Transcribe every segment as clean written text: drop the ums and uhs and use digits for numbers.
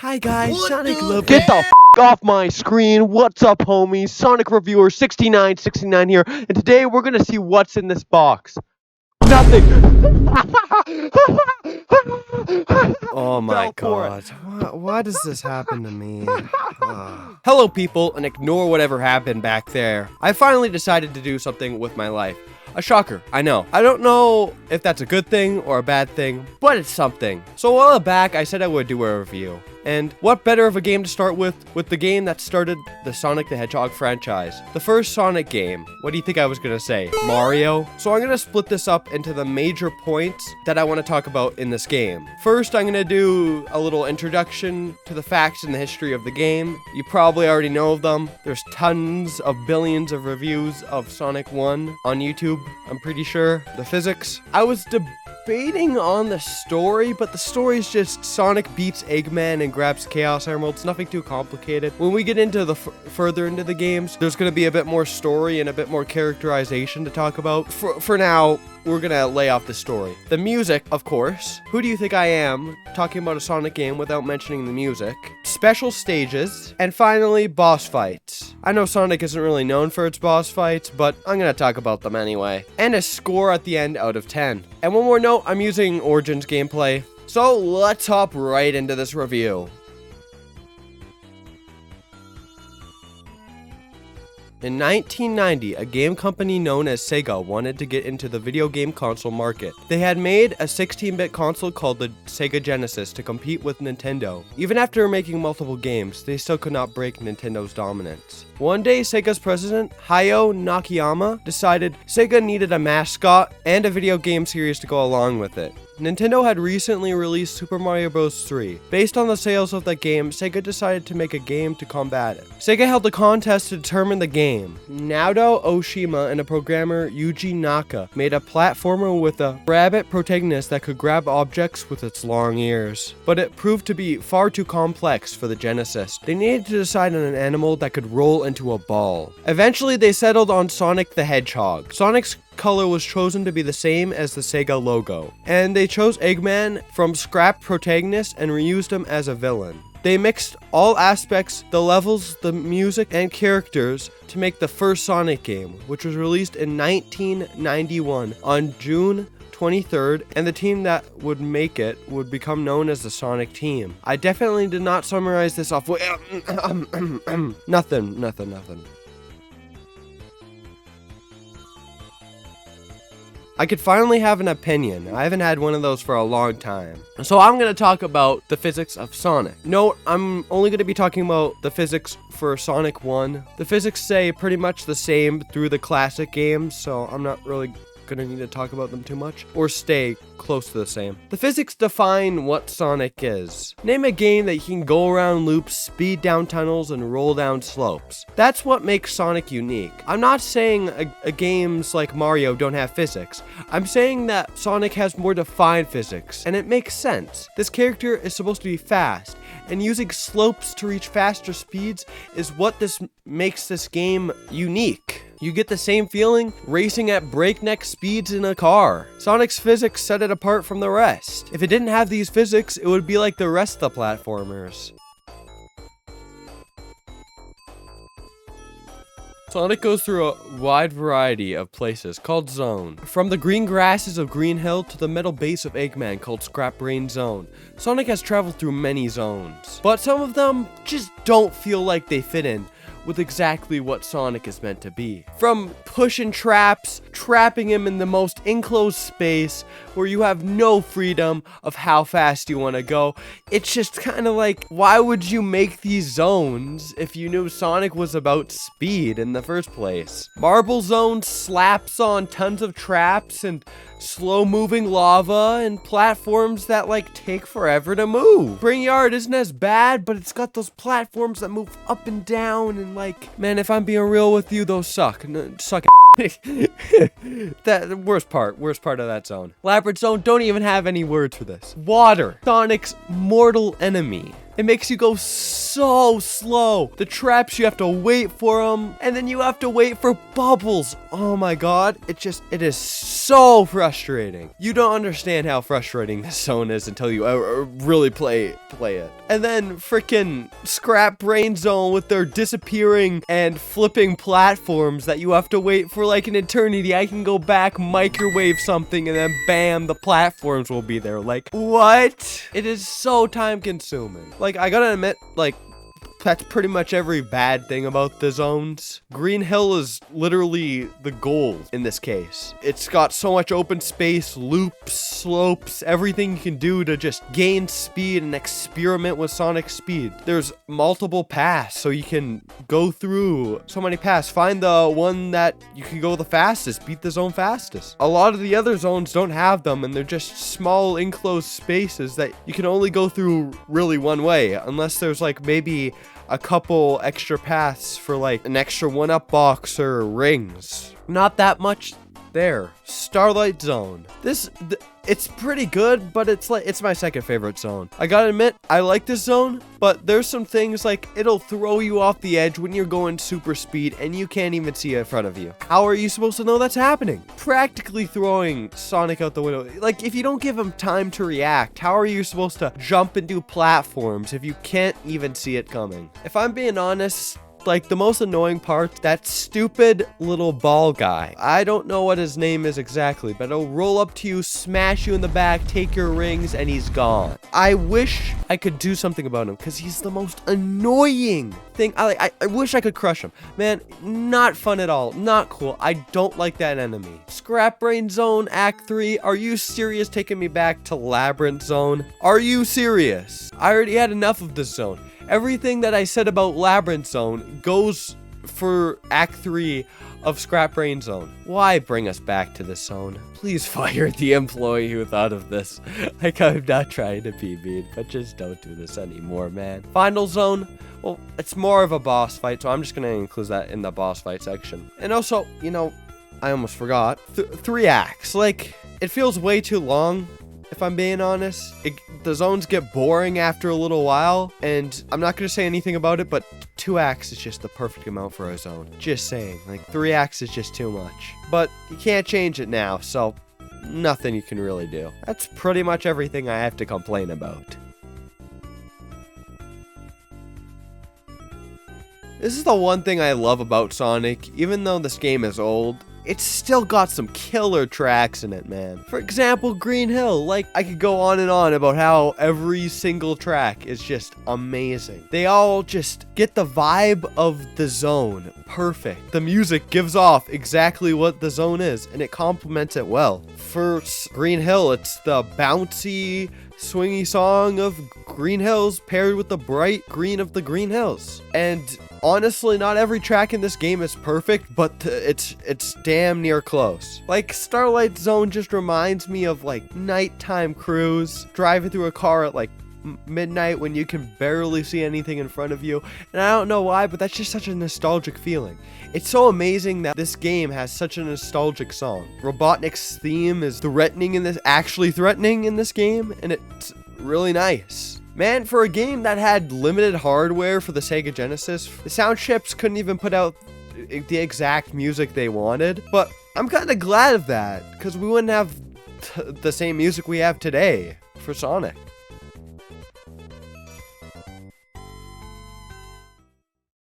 Hi guys, Sonic Love. Get the off my screen. What's up, homies? Sonic Reviewer 6969 here, and today we're gonna see what's in this box. Nothing. Oh my god. Why does this happen to me? Hello people, and ignore whatever happened back there. I finally decided to do something with my life. A shocker, I know. I don't know if that's a good thing or a bad thing, but it's something. So a while back, I said I would do a review. And what better of a game to start with the game that started the Sonic the Hedgehog franchise. The first Sonic game. What do you think I was gonna say? Mario? So I'm gonna split this up into the major points that I want to talk about in this game. First, I'm gonna do a little introduction to the facts and the history of the game. You probably already know of them. There's tons of billions of reviews of Sonic 1 on YouTube, I'm pretty sure. The physics. I was debating on the story, but the story's just Sonic beats Eggman and grabs Chaos Emeralds. Nothing too complicated. When we get into the further into the games, there's going to be a bit more story and a bit more characterization to talk about. For now, we're gonna lay off the story. The music, of course. Who do you think I am talking about a Sonic game without mentioning the music? Special stages, and finally, boss fights. I know Sonic isn't really known for its boss fights, but I'm gonna talk about them anyway. And a score at the end out of 10. And one more note, I'm using Origins gameplay. So let's hop right into this review. In 1990, a game company known as Sega wanted to get into the video game console market. They had made a 16-bit console called the Sega Genesis to compete with Nintendo. Even after making multiple games, they still could not break Nintendo's dominance. One day, Sega's president, Hayao Nakayama, decided Sega needed a mascot and a video game series to go along with it. Nintendo had recently released Super Mario Bros. 3. Based on the sales of that game, Sega decided to make a game to combat it. Sega held a contest to determine the game. Naoto Oshima and a programmer, Yuji Naka, made a platformer with a rabbit protagonist that could grab objects with its long ears. But it proved to be far too complex for the Genesis. They needed to decide on an animal that could roll into a ball. Eventually, they settled on Sonic the Hedgehog. Sonic's color was chosen to be the same as the Sega logo, and they chose Eggman from scrap protagonist and reused him as a villain. They mixed all aspects, the levels, the music, and characters to make the first Sonic game, which was released in 1991 on June 23rd, and the team that would make it would become known as the Sonic Team. I definitely did not summarize this off. Nothing. I could finally have an opinion. I haven't had one of those for a long time. So I'm going to talk about the physics of Sonic. No, I'm only going to be talking about the physics for Sonic 1. The physics stay pretty much the same through the classic games, so I'm not really gonna need to talk about them too much, or stay close to the same. The physics define what Sonic is. Name a game that you can go around loops, speed down tunnels, and roll down slopes. That's what makes Sonic unique. I'm not saying games like Mario don't have physics. I'm saying that Sonic has more defined physics, and it makes sense. This character is supposed to be fast, and using slopes to reach faster speeds is what makes this game unique. You get the same feeling racing at breakneck speeds in a car. Sonic's physics set it apart from the rest. If it didn't have these physics, it would be like the rest of the platformers. Sonic goes through a wide variety of places called Zone. From the green grasses of Green Hill to the metal base of Eggman called Scrap Brain Zone. Sonic has traveled through many zones, but some of them just don't feel like they fit in with exactly what Sonic is meant to be. From pushing traps, trapping him in the most enclosed space where you have no freedom of how fast you want to go. It's just kind of like, why would you make these zones if you knew Sonic was about speed in the first place? Marble Zone slaps on tons of traps and slow-moving lava and platforms that take forever to move. Brainyard isn't as bad, but it's got those platforms that move up and down and man, if I'm being real with you, those suck. Suck. That worst part of that zone. Labyrinth Zone don't even have any words for this. Water, Sonic's mortal enemy. It makes you go so slow. The traps, you have to wait for them, and then you have to wait for bubbles. Oh my god, it is so frustrating. You don't understand how frustrating this zone is until you really play it. And then freaking Scrap Brain Zone with their disappearing and flipping platforms that you have to wait for like an eternity. I can go back, microwave something, and then bam, the platforms will be there. Like, what? It is so time consuming. Like, I gotta admit, like, that's pretty much every bad thing about the zones. Green Hill is literally the goal in this case. It's got so much open space, loops, slopes, everything you can do to just gain speed and experiment with Sonic speed. There's multiple paths, so you can go through so many paths. Find the one that you can go the fastest, beat the zone fastest. A lot of the other zones don't have them, and they're just small enclosed spaces that you can only go through really one way, unless there's like maybe a couple extra paths for like an extra 1-up box or rings. Not that much there. Starlight Zone. It's pretty good, but it's my second favorite zone. I gotta admit, I like this zone, but there's some things like it'll throw you off the edge when you're going super speed and you can't even see it in front of you. How are you supposed to know that's happening? Practically throwing Sonic out the window. Like, if you don't give him time to react, how are you supposed to jump and do platforms if you can't even see it coming? If I'm being honest, like, the most annoying part, that stupid little ball guy. I don't know what his name is exactly, but he'll roll up to you, smash you in the back, take your rings, and he's gone. I wish I could do something about him, because he's the most annoying thing. I wish I could crush him. Man, not fun at all. Not cool. I don't like that enemy. Scrap Brain Zone, Act 3. Are you serious taking me back to Labyrinth Zone? Are you serious? I already had enough of this zone. Everything that I said about Labyrinth Zone goes for Act 3 of Scrap Brain Zone. Why bring us back to this zone? Please fire the employee who thought of this. Like, I'm not trying to be mean, but just don't do this anymore, man. Final Zone. Well, it's more of a boss fight, so I'm just going to include that in the boss fight section. And also, you know, I almost forgot. 3 acts. Like, it feels way too long. If I'm being honest, the zones get boring after a little while, and I'm not going to say anything about it, but 2 acts is just the perfect amount for a zone. Just saying, like, 3 acts is just too much. But you can't change it now, so nothing you can really do. That's pretty much everything I have to complain about. This is the one thing I love about Sonic. Even though this game is old, it's still got some killer tracks in it, man. For example, Green Hill. Like, I could go on and on about how every single track is just amazing. They all just get the vibe of the zone perfect. The music gives off exactly what the zone is, and it complements it well. For Green Hill, it's the bouncy, swingy song of Green Hills paired with the bright green of the Green Hills. And honestly, not every track in this game is perfect, but it's damn near close. Like, Starlight Zone just reminds me of like nighttime cruise, driving through a car at like midnight when you can barely see anything in front of you. And I don't know why, but that's just such a nostalgic feeling. It's so amazing that this game has such a nostalgic song. Robotnik's theme is actually threatening in this game, and it's really nice. Man, for a game that had limited hardware for the Sega Genesis, the sound chips couldn't even put out the exact music they wanted. But I'm kind of glad of that, because we wouldn't have the same music we have today for Sonic.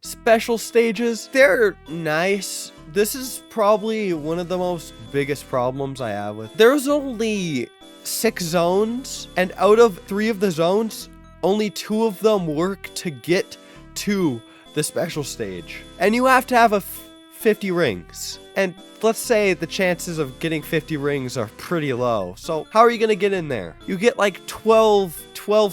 Special stages, they're nice. This is probably one of the biggest problems I have with. There's only 6 zones, and out of 3 of the zones, only 2 of them work to get to the special stage. And you have to have 50 rings. And let's say the chances of getting 50 rings are pretty low. So how are you going to get in there? You get like 12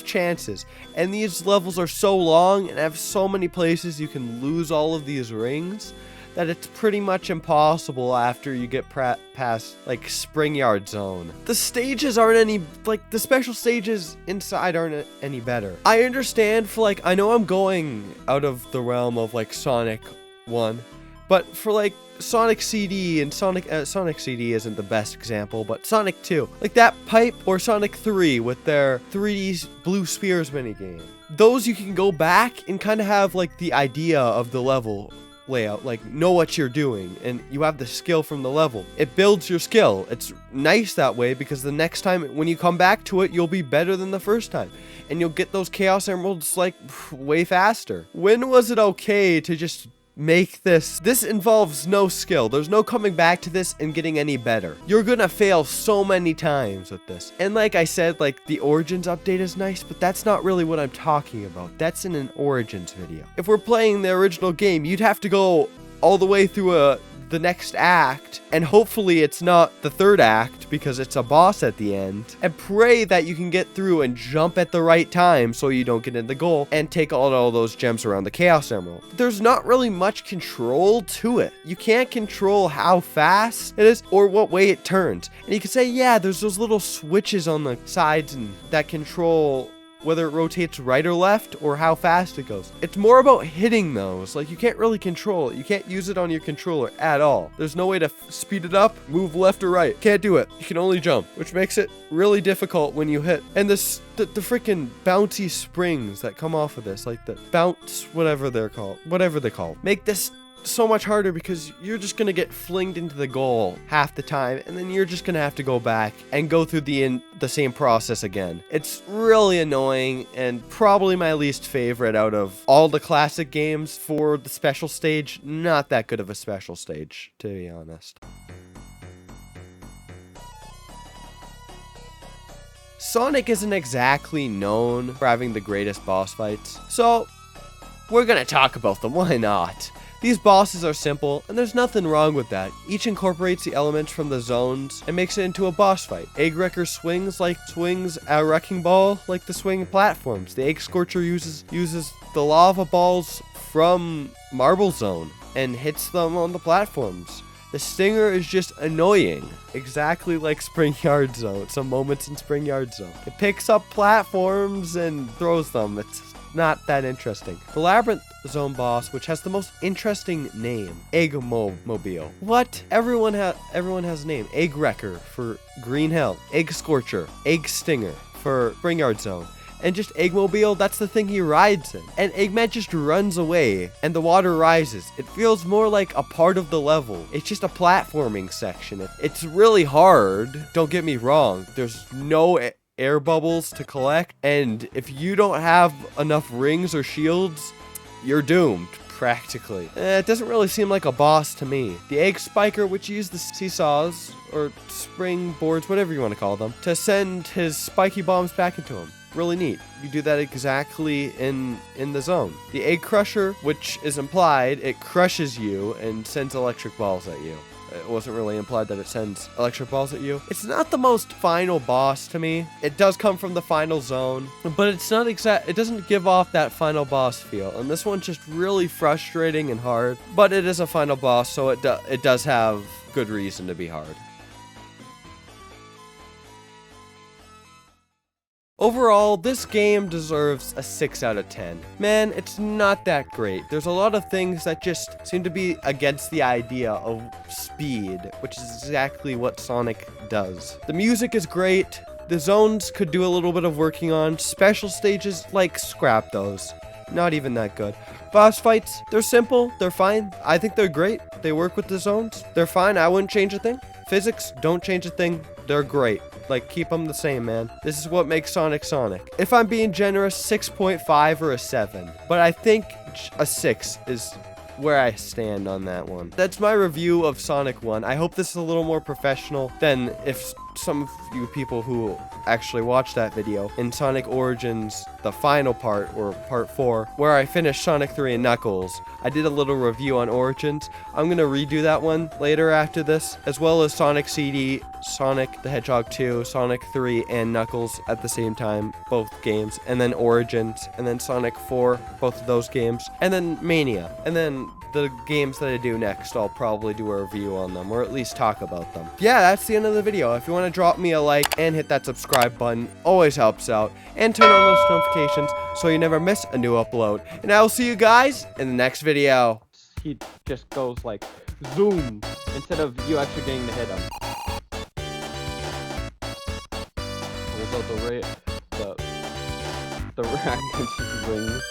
chances. And these levels are so long and have so many places you can lose all of these rings that it's pretty much impossible after you get past, like, Spring Yard Zone. The stages aren't any, like, the special stages inside aren't any better. I understand for, like, I know I'm going out of the realm of, like, Sonic 1, but for, like, Sonic CD and Sonic CD isn't the best example, but Sonic 2, like that pipe, or Sonic 3 with their 3D Blue Spheres minigame. those you can go back and kind of have like the idea of the level layout, like know what you're doing, and you have the skill from the level. It builds your skill. It's nice that way because the next time when you come back to it, you'll be better than the first time, and you'll get those Chaos Emeralds like way faster. When was it okay to just make this? This involves no skill. There's no coming back to this and getting any better. You're gonna fail so many times with this. And like I said, like the Origins update is nice, but that's not really what I'm talking about. That's in an Origins video. If we're playing the original game, you'd have to go all the way through the next act, and hopefully it's not the third act because it's a boss at the end, and pray that you can get through and jump at the right time so you don't get in the goal and take all those gems around the Chaos Emerald. There's not really much control to it. You can't control how fast it is or what way it turns. And you can say, yeah, there's those little switches on the sides and that control whether it rotates right or left or how fast it goes. It's more about hitting those. Like, you can't really control it. You can't use it on your controller at all. There's no way to speed it up, move left or right. Can't do it. You can only jump, which makes it really difficult when you hit. And the freaking bouncy springs that come off of this, like the bounce, whatever they're called, make this so much harder because you're just gonna get flinged into the goal half the time, and then you're just gonna have to go back and go through the same process again. It's really annoying and probably my least favorite out of all the classic games. For the special stage, not that good of a special stage, to be honest. Sonic isn't exactly known for having the greatest boss fights, so we're gonna talk about them. Why not? These bosses are simple, and there's nothing wrong with that. Each incorporates the elements from the zones and makes it into a boss fight. Egg Wrecker swings a wrecking ball like the swinging platforms. The Egg Scorcher uses the lava balls from Marble Zone and hits them on the platforms. The Stinger is just annoying, exactly like Spring Yard Zone. Some moments in Spring Yard Zone. It picks up platforms and throws them. It's not that interesting. The Labyrinth Zone boss, which has the most interesting name, Eggmobile. What? Everyone has a name. Egg Wrecker for Green Hill, Egg Scorcher, Egg Stinger for Spring Yard Zone. And just Eggmobile, that's the thing he rides in. And Eggman just runs away, and the water rises. It feels more like a part of the level. It's just a platforming section. It's really hard, don't get me wrong. There's no air bubbles to collect, and if you don't have enough rings or shields, you're doomed, practically. It doesn't really seem like a boss to me. The Egg Spiker, which used the seesaws, or spring boards, whatever you want to call them, to send his spiky bombs back into him. Really neat. You do that exactly in the zone. The Egg Crusher, which is implied, it crushes you and sends electric balls at you. It wasn't really implied that it sends electric balls at you. It's not the most final boss to me. It does come from the final zone, but it's not exact. It doesn't give off that final boss feel. And this one's just really frustrating and hard, but it is a final boss, so it does have good reason to be hard. Overall, this game deserves a 6 out of 10. Man, it's not that great. There's a lot of things that just seem to be against the idea of speed, which is exactly what Sonic does. The music is great. The zones could do a little bit of working on. Special stages, like, scrap those. Not even that good. Boss fights, they're simple, they're fine. I think they're great. They work with the zones. They're fine, I wouldn't change a thing. Physics, don't change a thing. They're great. Like, keep them the same, man. This is what makes Sonic Sonic. If I'm being generous, 6.5 or a 7. But I think a 6 is where I stand on that one. That's my review of Sonic 1. I hope this is a little more professional than if some of you people who actually watched that video in Sonic Origins, the final part, or part 4, where I finished Sonic 3 and Knuckles. I did a little review on Origins. I'm gonna redo that one later after this, as well as Sonic CD, Sonic the Hedgehog 2, Sonic 3, and Knuckles at the same time, both games, and then Origins, and then Sonic 4, both of those games, and then Mania, and then the games that I do next, I'll probably do a review on them, or at least talk about them. Yeah, that's the end of the video. If you want to drop me a like and hit that subscribe button, always helps out, and turn on those notifications so you never miss a new upload. And I will see you guys in the next video. He just goes like zoom instead of you actually getting to hit him. Pulls out the the arachnids wings,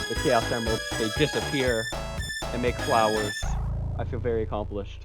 the chaos emeralds, they disappear and make flowers. I feel very accomplished.